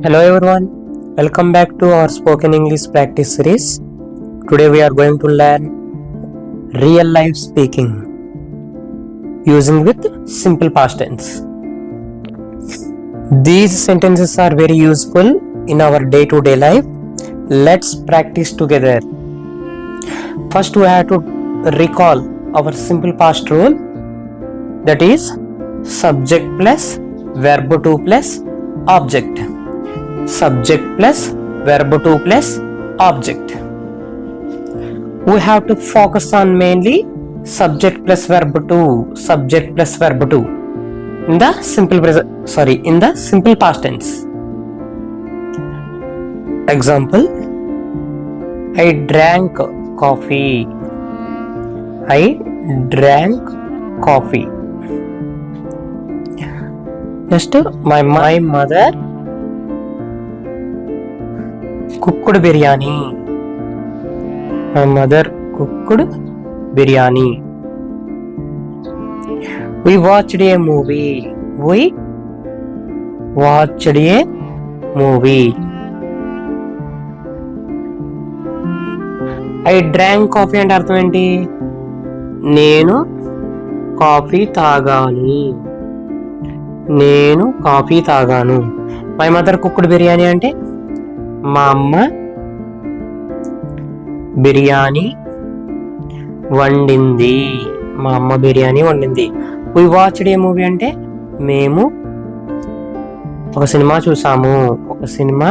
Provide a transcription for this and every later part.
Hello everyone, welcome back to our spoken English practice series. Today we are going to learn real life speaking using with simple past tense. These sentences are very useful in our day-to-day life. Let's practice together. First we have to recall our simple past rule, that is subject plus verb to plus object. Subject plus verb to plus object. We have to focus on mainly subject plus verb to, subject plus verb to in the simple past tense. Example: I drank coffee. I drank coffee. Next, my mother cooked biryani. My mother cooked biryani. We watched a movie. We watched a movie. I drank coffee అంటే అర్థం ఏంటి? నేను coffee తాగాను. నేను coffee తాగాను. My mother cooked biryani అంటే మా అమ్మ బిర్యానీ వండింది. మా అమ్మ బిర్యానీ వండింది. వి వాచ్డ్ ఏ మూవీ అంటే మేము ఒక సినిమా చూసాము. ఒక సినిమా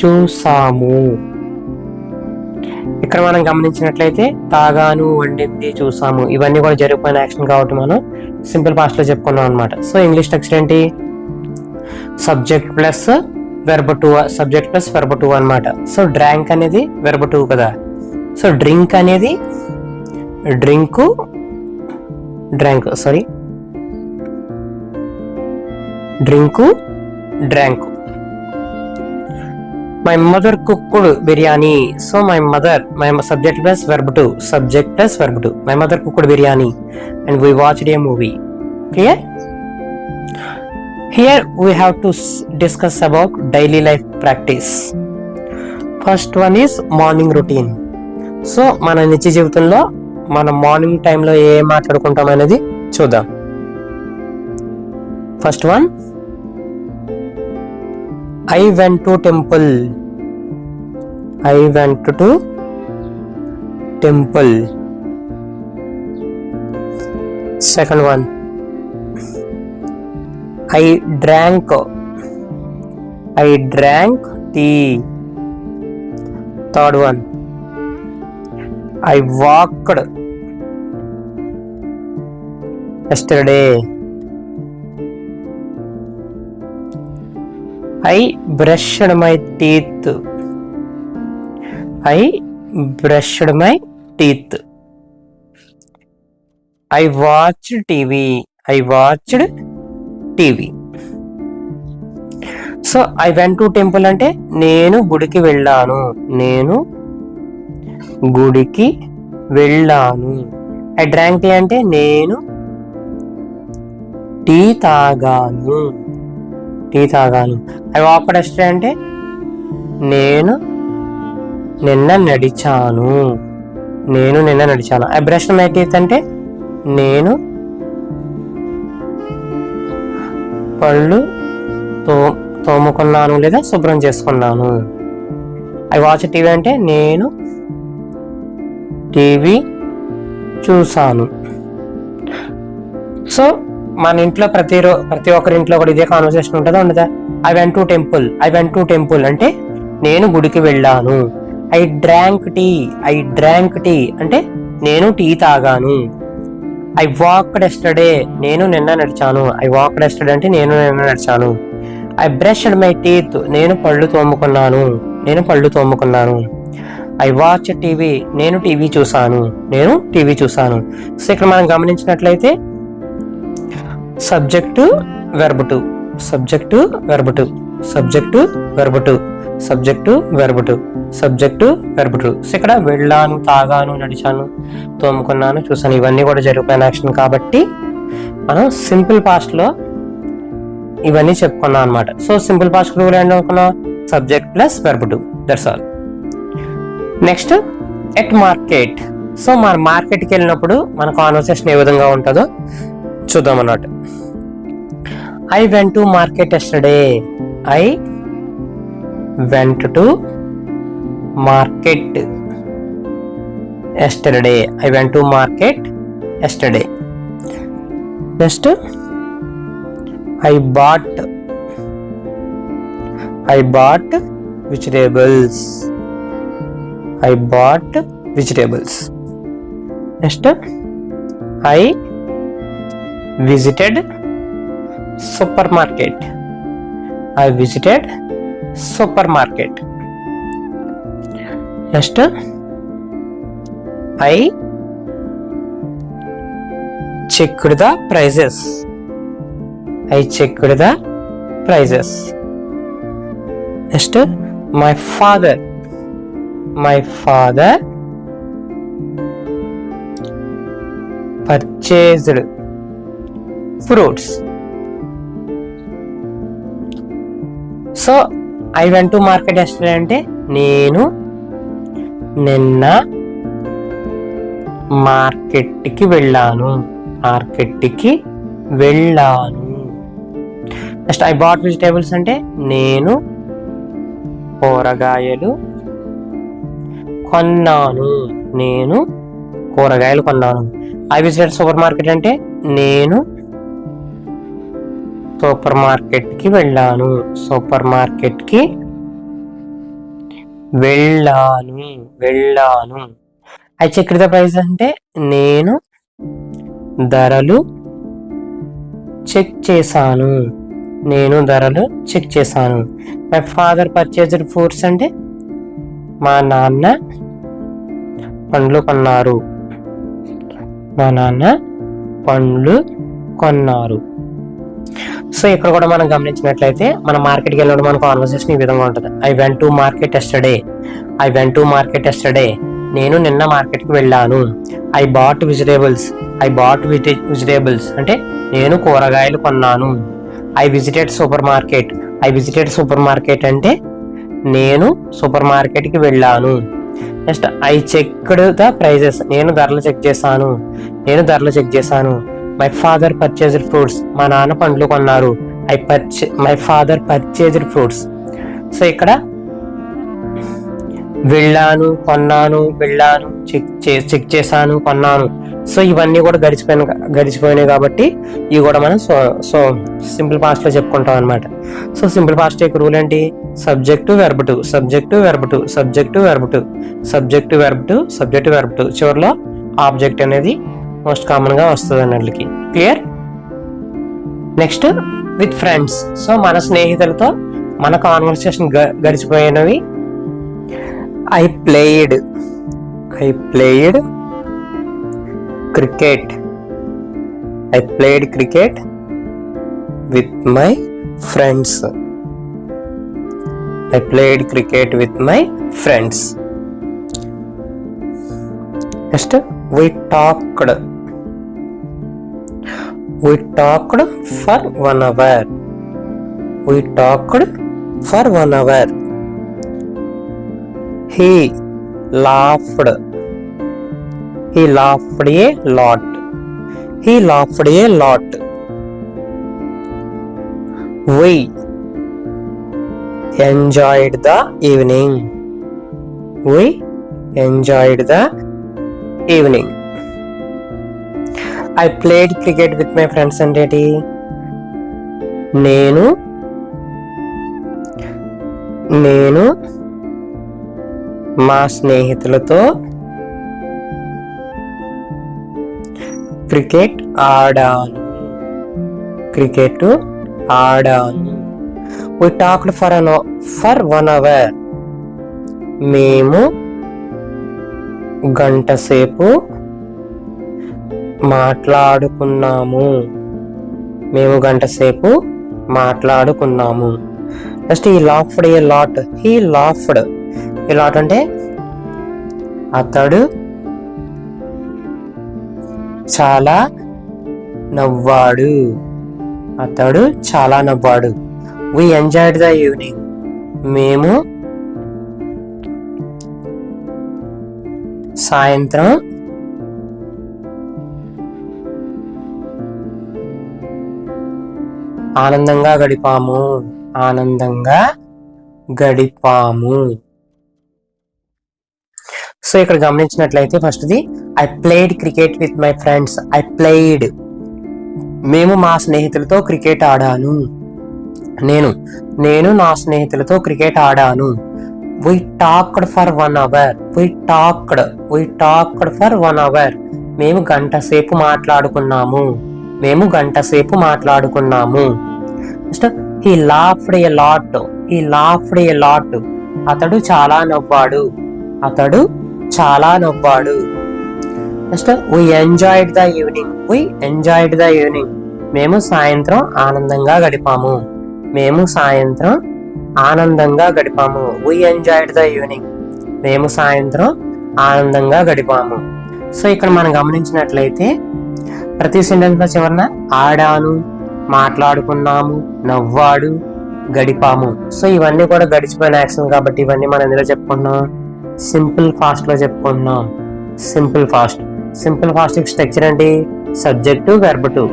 చూసాము. ఇక్కడ మనం గమనించినట్లయితే తాగాను, వండింది, చూసాము ఇవన్నీ కూడా జరిగిపోయిన యాక్షన్ కాబట్టి మనం సింపుల్ పాస్ట్ లో చెప్పుకున్నాం అనమాట. సో ఇంగ్లీష్ టెక్స్ట్ ఏంటి? Subject plus verb two, subject plus verb two అనమాట. సో డ్రాంక్ అనేది వెర్బ్ టు కదా. సో డ్రింక్ అనేది drink drank. My mother cooked biryani. So my subject plus verb two, subject plus verb two. My mother cooked biryani and we watched a movie. Clear? Here we have to discuss about daily life practice. First one is morning routine. So మన నిత్య జీవితంలో మన morning టైంలో ఏ మాట్లాడుకుంటాం అనేది చూద్దాం. First one, I went to temple. I went to temple. Second one, I drank tea. Third one, I walked yesterday. I brushed my teeth. I brushed my teeth. I watched TV. I watched TV. So I went to temple అంటే నేను గుడికి వెళ్ళాను. నేను గుడికి వెళ్ళాను. I drank tea అంటే నేను tea తాగాను. ఐ వాక్డ్ యెస్టర్డే అంటే నేను నిన్న నడిచాను. ఐ బ్రష్డ్ మై టీత్ అంటే నేను పళ్ళు తోముకున్నాను లేదా శుభ్రం చేసుకున్నాను. ఐ వాచ్ టీవీ అంటే నేను టీవీ చూసాను. సో మన ఇంట్లో ప్రతి ఒక్కరి ఇంట్లో కూడా ఇదే కాన్వర్సేషన్ ఉంటుందా ఉండదా? ఐ వెంట్ టు టెంపుల్ అంటే నేను గుడికి వెళ్ళాను. ఐ డ్రాంక్ టీ అంటే నేను టీ తాగాను. ఐ వాక్డ్ యెస్టర్డే నేను నిన్న నడిచాను. ఐ వాక్డ్ యెస్టర్డే అంటే నేను నిన్న నడిచాను. ఐ బ్రష్డ్ మై టీత్ నేను పళ్ళు తోముకున్నాను. ఐ వాచ్ టీవీ నేను టీవీ చూసాను. సో ఇక్కడ మనం గమనించినట్లయితే సబ్జెక్టు వెర్బ్ టు. సో ఇక్కడ వెళ్ళాను, తాగాను, నడిచాను, తోముకున్నాను, చూసాను ఇవన్నీ కూడా జరిగిపోయిన యాక్షన్ కాబట్టి మనం సింపుల్ పాస్ట్ లో ఇవన్నీ చెప్పుకున్నాం అనమాట. సో సింపుల్ పాస్ట్ రూల్ ఏంటి అనుకున్నాం, subject plus verb to, that's all. Next at market. So మన మార్కెట్కి వెళ్ళినప్పుడు మన కాన్వర్సేషన్ ఏ విధంగా ఉంటుందో చూద్దాం అన్నట్టు. I went to market yesterday. I went to market yesterday. I went to market yesterday. Next I bought vegetables. I bought vegetables. Next, I visited supermarket. I visited supermarket. Next, I checked the prices. I checked the prices. Next, my father purchased fruits. So I went to market yesterday అంటే నేను నిన్న మార్కెట్కి వెళ్ళాను. Next I bought vegetables అంటే నేను కూరగాయలు కొన్నాను. I visited super market అంటే నేను సూపర్ మార్కెట్కి వెళ్ళాను. ఐ చెక్డ్ ద ప్రైస్ అంటే నేను ధరలు చెక్ చేశాను. మై ఫాదర్ పర్చేజ్డ్ ఫ్రూట్స్ అంటే మా నాన్న పండ్లు కొన్నారు. సో ఇక్కడ కూడా మనం గమనించినట్లయితే మన మార్కెట్కి వెళ్ళినప్పుడు మన కాన్వర్సేషన్ ఈ విధంగా ఉంటుంది. I went to market yesterday. నేను నిన్న మార్కెట్కి వెళ్ళాను. ఐ బాట్ వెజిటేబుల్స్ అంటే నేను కూరగాయలు కొన్నాను. ఐ విజిటెడ్ సూపర్ మార్కెట్ అంటే నేను సూపర్ మార్కెట్కి వెళ్ళాను. Next I checked the prices నేను ధరలు చెక్ చేశాను. మై ఫాదర్ పర్చేజ్డ్ ఫ్రూట్స్ మా నాన్న పండ్లు కొన్నారు. My father purchased fruits. So ఇక్కడ కొన్నాను, చెక్ చేశాను, కొన్నాను. సో ఇవన్నీ కూడా గడిచిపోయినాయి కాబట్టి ఇవి కూడా మనం సో సింపుల్ పాస్ట్ లో చెప్పుకుంటాం అనమాట. సో సింపుల్ పాస్ట్ యొక్క రూల్ ఏంటి, సబ్జెక్ట్ వెర్బ్ టు, చివరిలో ఆబ్జెక్ట్ అనేది మోస్ట్ కామన్ గా వస్తుంది అన్నట్లకి. Clear? Next with friends. So మన స్నేహితులతో మన కాన్వర్సేషన్ గడిచిపోయినవి. I played cricket with my friends. Next, we talked for 1 hour. He laughed a lot. We enjoyed the evening. I played cricket with my friends అంటే నేను మా స్నేహితులతో cricket ఆడాను. We talked for 1 hour. మేము గంట సేపు మాట్లాడుకున్నాము. Next he laughed a lot. A lot అంటే అతడు చాలా నవ్వాడు. అతడు చాలా నవ్వాడు. We enjoyed the evening. మేము సాయంత్రం ఆనందంగా గడిపాము. సో ఇక్కడ గమనించినట్లయితే ఫస్ట్ది I played cricket with my friends. I played మేము మా స్నేహితులతో క్రికెట్ ఆడాను. నేను నా స్నేహితులతో క్రికెట్ ఆడాను. We talked for 1 hour. We talked for 1 hour. మేము గంట సేపు మాట్లాడుకున్నాము. Next he laughed a lot. అతడు చాలా నవ్వాడు. Next we enjoyed the evening. మేము సాయంత్రం ఆనందంగా గడిపాము. We enjoyed the evening. మేము సాయంత్రం ఆనందంగా గడిపాము. సో ఇక్కడ మనం గమనించినట్లయితే ప్రతి సెంటెన్స్ లో చివరన ఆడాను, మాట్లాడుకున్నాము, నవ్వాడు, గడిపాము. సో ఇవన్నీ కూడా గడిచిపోయిన యాక్షన్ కాబట్టి ఇవన్నీ మనం ఎందులో చెప్పుకుంటున్నాం? సింపుల్ ఫాస్ట్ లో చెప్పుకుంటున్నాం. సింపుల్ ఫాస్ట్ స్ట్రక్చర్ ఏంటి? సబ్జెక్టు వెర్బ్ టు,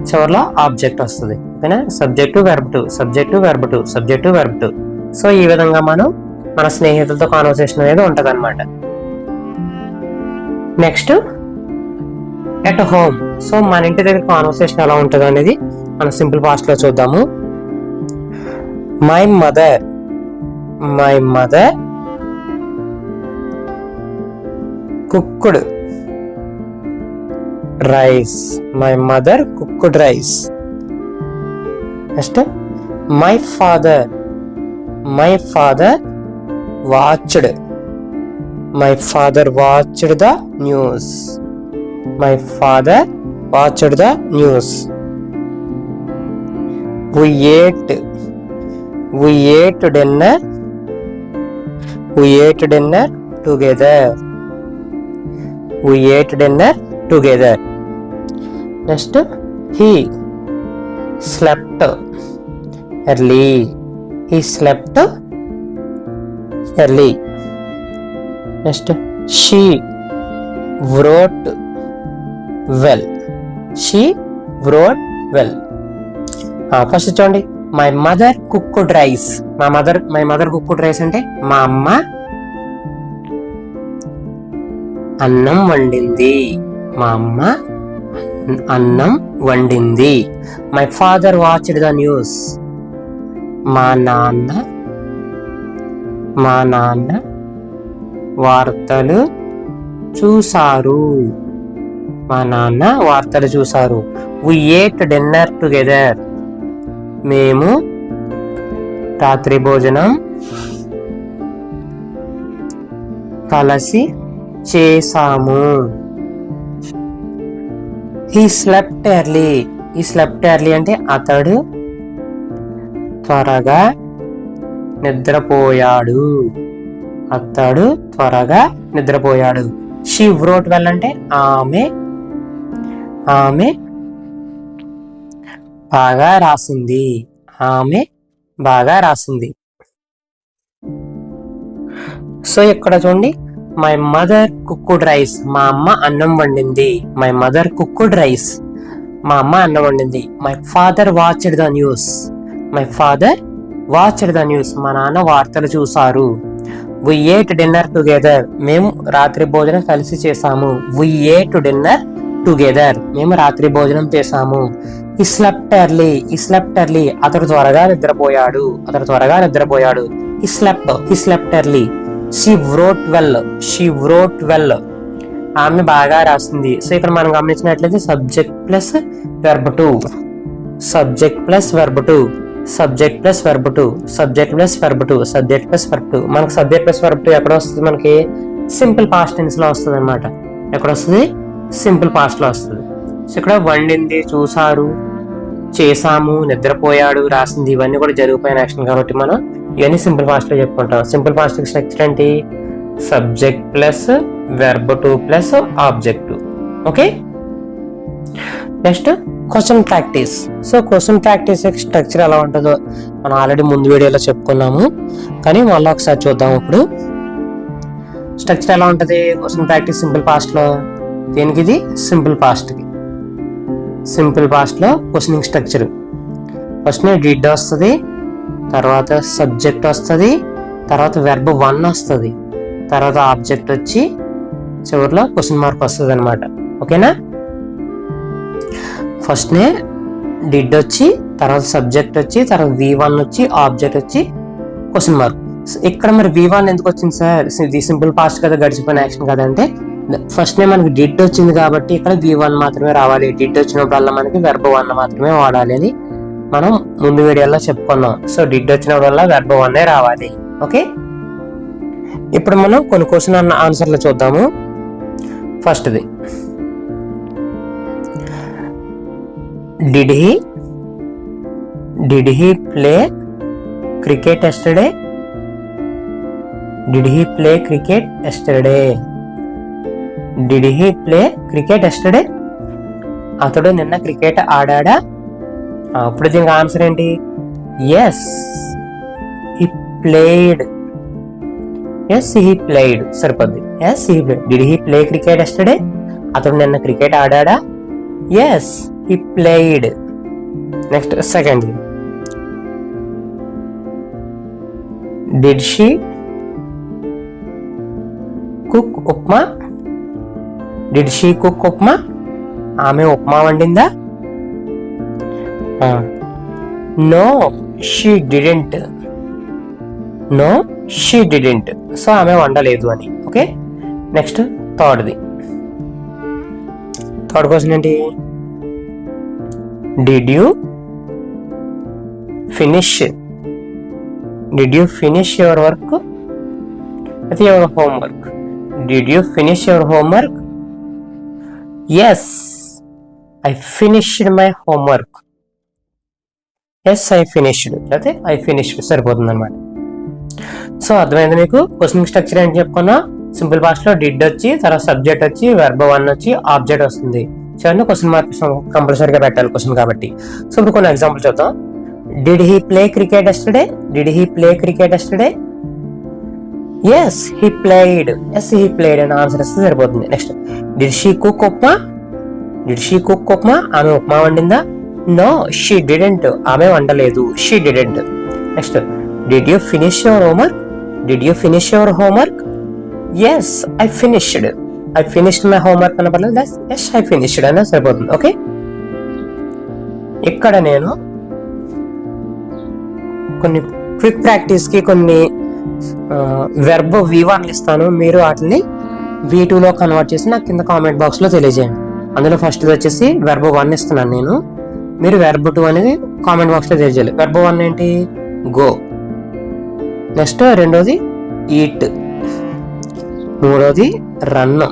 చివరిలో ఆబ్జెక్ట్ వస్తుంది. ఓకేనా? Subject verb to. సో ఈ విధంగా మనం మన స్నేహితులతో కాన్వర్సేషన్ అనేది ఉంటది అనమాట. Next at home. సో మన ఇంటి దగ్గర కాన్వర్సేషన్ ఎలా ఉంటుంది అనేది మనం సింపుల్ ఫాస్ట్ లో చూద్దాము. My mother cooked rice. Next my father watched the news. We ate dinner together. Next, he slept early. Next, she wrote well. First చూడండి, my mother cooked rice. My mother cooked rice అంటే మా అమ్మ అన్నం వండింది. My father watched the news. మా నాన్న వార్తలు చూసారు. We ate dinner together. మేము రాత్రి భోజనం కలిసి చేసాము. He slept early అంటే అతడు త్వరగా నిద్రపోయాడు. She wrote well అంటే ఆమె బాగా రాసింది. సో ఇక్కడ చూడండి, మై మదర్ కుక్డ్ రైస్. మా అమ్మ అన్నం వండింది. My father watched the news. మా నాన్న వార్తలు చూసారు. We ate dinner together. మేము రాత్రి భోజనం కలిసి చేసాము. మేము రాత్రి భోజనం చేసాము. He slept early. అతడు త్వరగా నిద్రపోయాడు. He slept early. She wrote well. ఆమె బాగా రాసింది. సో ఇక్కడ మనం గమనించినట్లయితే సబ్జెక్ట్ ప్లస్ వెర్బ్ టు. మనకు సబ్జెక్ట్ ప్లస్ వెర్బ్ టు ఎక్కడ వస్తుంది? మనకి సింపుల్ పాస్ట్ టెన్స్ లో వస్తుంది అనమాట. ఎక్కడ వస్తుంది? సింపుల్ పాస్ట్ లో వస్తుంది. సో ఇక్కడ వండింది, చూసారు, చేసాము, నిద్రపోయాడు, రాసింది, ఇవన్నీ కూడా జరిగిపోయిన యాక్షన్ కాబట్టి మనం ఇవన్నీ సింపుల్ పాస్ట్ లో చెప్పుకుంటాం. సింపుల్ పాస్ట్ స్ట్రక్చర్ ఏంటి? Subject plus verb to plus object. Okay, next question practice. So question practice structure ఎలా ఉంటుందో మనం ఆల్రెడీ ముందు వీడియోలో చెప్పుకున్నాము, కానీ మళ్ళీ ఒకసారి చూద్దాం. ఇప్పుడు స్ట్రక్చర్ ఎలా ఉంటుంది క్వశ్చన్ ప్రాక్టీస్ సింపుల్ పాస్ట్లో? దేనికి? ఇది సింపుల్ పాస్ట్కి. సింపుల్ పాస్ట్లో క్వశ్చనింగ్ స్ట్రక్చర్ ఫస్ట్ డిడ్ వస్తుంది, తర్వాత సబ్జెక్ట్ వస్తుంది, తర్వాత వెర్బ్ 1 వస్తుంది, తర్వాత ఆబ్జెక్ట్ వచ్చి చివరిలో క్వశ్చన్ మార్క్ వస్తుంది అనమాట. ఓకేనా? ఫస్ట్నే డిడ్ వచ్చి, తర్వాత సబ్జెక్ట్ వచ్చి, తర్వాత V1 వచ్చి, ఆబ్జెక్ట్ వచ్చి క్వశ్చన్ మార్క్. ఇక్కడ మరి V1 ఎందుకు వచ్చింది సార్? ఇది సింపుల్ పాస్ట్ కదా, గడిచిపోయిన యాక్షన్ కదా అంటే ఫస్ట్నే మనకి డిడ్ వచ్చింది కాబట్టి ఇక్కడ V1 మాత్రమే రావాలి. డిడ్ వచ్చినప్పుడల్లా మనకి వెర్బ్ 1 మాత్రమే వాడాలి అని మనం ముందు వీడియోలో చెప్పుకున్నాం. సో డిడ్ వచ్చినప్పుడల్లా వెర్బ్ 1 రావాలి. ఓకే, ఇప్పుడు మనం కొన్ని క్వశ్చన్ ఆన్సర్లు చూద్దాము. ఫస్ట్ది, did he play cricket yesterday? Did he play cricket yesterday? Did he play cricket yesterday? అతడు నిన్న క్రికెట్ ఆడాడా? అప్పుడు దీనికి ఆన్సర్ ఏంటి? Yes he played. Yes he played సరిపోద్ది. Yes he played. Did he play cricket yesterday? అతడు నిన్న cricket ఆడాడా? Yes he played. Next second, did she cook upma? Did she cook upma? ఆమె ఉప్మా వండిందా? No she didn't. No she didn't. So ఆమె వండలేదు అని. Okay, next third question ఏంటి? Did you finish your work? అది your homework. Did you finish your homework? Yes I finished my homework. Yes I finished అయితే I finished సరిపోతుంది అనమాట. So అర్థమైంది మీకు question structure ఏంటి చెప్పుకున్నా? సింపుల్ పాస్ట్ లో డిడ్ వచ్చి, తర్వాత సబ్జెక్ట్ వచ్చి, వెర్బ్ 1 వచ్చి, ఆబ్జెక్ట్ వస్తుంది. చివరిని క్వశ్చన్ మార్క్ కంపల్సరీగా పెట్టాలి క్వశ్చన్ కాబట్టి. సో ఇప్పుడు కొన్ని ఎగ్జాంపుల్ చూద్దాం. Did he play cricket yesterday? Did he play cricket yesterday? Yes he played. Yes he played అని ఆన్సర్ వస్తే సరిపోతుంది. Next, did she cook upma? Did she cook upma? ఆమె ఉప్మా వండిందా? No she didn't. ఆమె వండలేదు. She didn't. Next, did you finish your homework? Did you finish your homework? Yes I finished. I finished my homework అన్న పర్లేదు. Yes I finished అనే సరిపోతుంది. Okay, ఇక్కడ నేను కొన్ని క్విక్ ప్రాక్టీస్ కి కొన్ని వెర్బ్ V1 ఇస్తాను. మీరు వాటిని V2లో కన్వర్ట్ చేసి నాకు కింద కామెంట్ బాక్స్ లో తెలియజేయండి. అందులో ఫస్ట్ వచ్చేసి వెర్బ్ 1 ఇస్తున్నాను నేను. మీరు వెర్బ్ 2 అనేది కామెంట్ బాక్స్ లో తెలియజేయాలి. వెర్బ్ 1 ఏంటి? గో. నెక్స్ట్ రెండోది ఈట్, మూడోది రన్,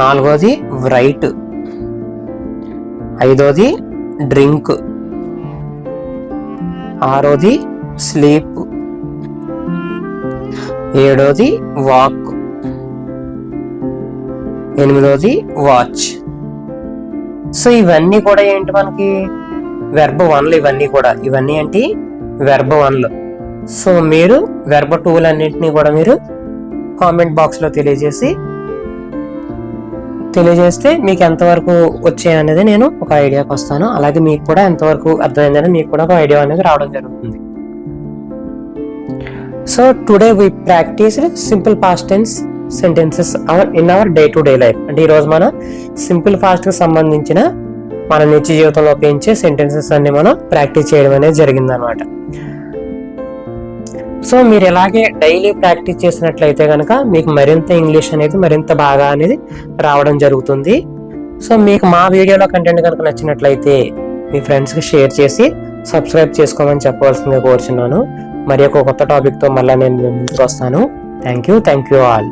నాలుగోది రైట్, ఐదోది డ్రింక్, ఆరోది స్లీప్, ఏడోది వాక్, ఎనిమిదోది వాచ్. సో ఇవన్నీ కూడా ఏంటి మనకి వెర్బ్ 1లో. ఇవన్నీ ఏంటి వెర్బ్ 1లో. సో మీరు వెర్బ్ 2లన్నింటినీ కూడా మీరు కామెంట్ బాక్స్ లో తెలియజేస్తే మీకు ఎంతవరకు వచ్చాయి అనేది నేను ఒక ఐడియాకి వస్తాను. అలాగే మీకు కూడా ఎంతవరకు అర్థమైందని మీకు కూడా ఒక ఐడియా అనేది రావడం జరుగుతుంది. So today we practised simple past tense sentences in our day to day life. అంటే ఈరోజు మనం సింపుల్ పాస్ట్ కి సంబంధించిన మన నిత్య జీవితంలో ఉపయోగించే సెంటెన్సెస్ అన్ని మనం ప్రాక్టీస్ చేయడం అనేది జరిగింది అనమాట. సో మీరు ఇలాగే డైలీ ప్రాక్టీస్ చేసినట్లయితే కనుక మీకు మరింత ఇంగ్లీష్ అనేది మరింత బాగా అనేది రావడం జరుగుతుంది. సో మీకు మా వీడియోలో కంటెంట్ కనుక నచ్చినట్లయితే మీ ఫ్రెండ్స్కి షేర్ చేసి సబ్స్క్రైబ్ చేసుకోమని చెప్పవలసిందిగా కోరుచున్నాను. మరి ఒక కొత్త టాపిక్తో మళ్ళీ నేను ముందుకు వస్తాను. Thank you all.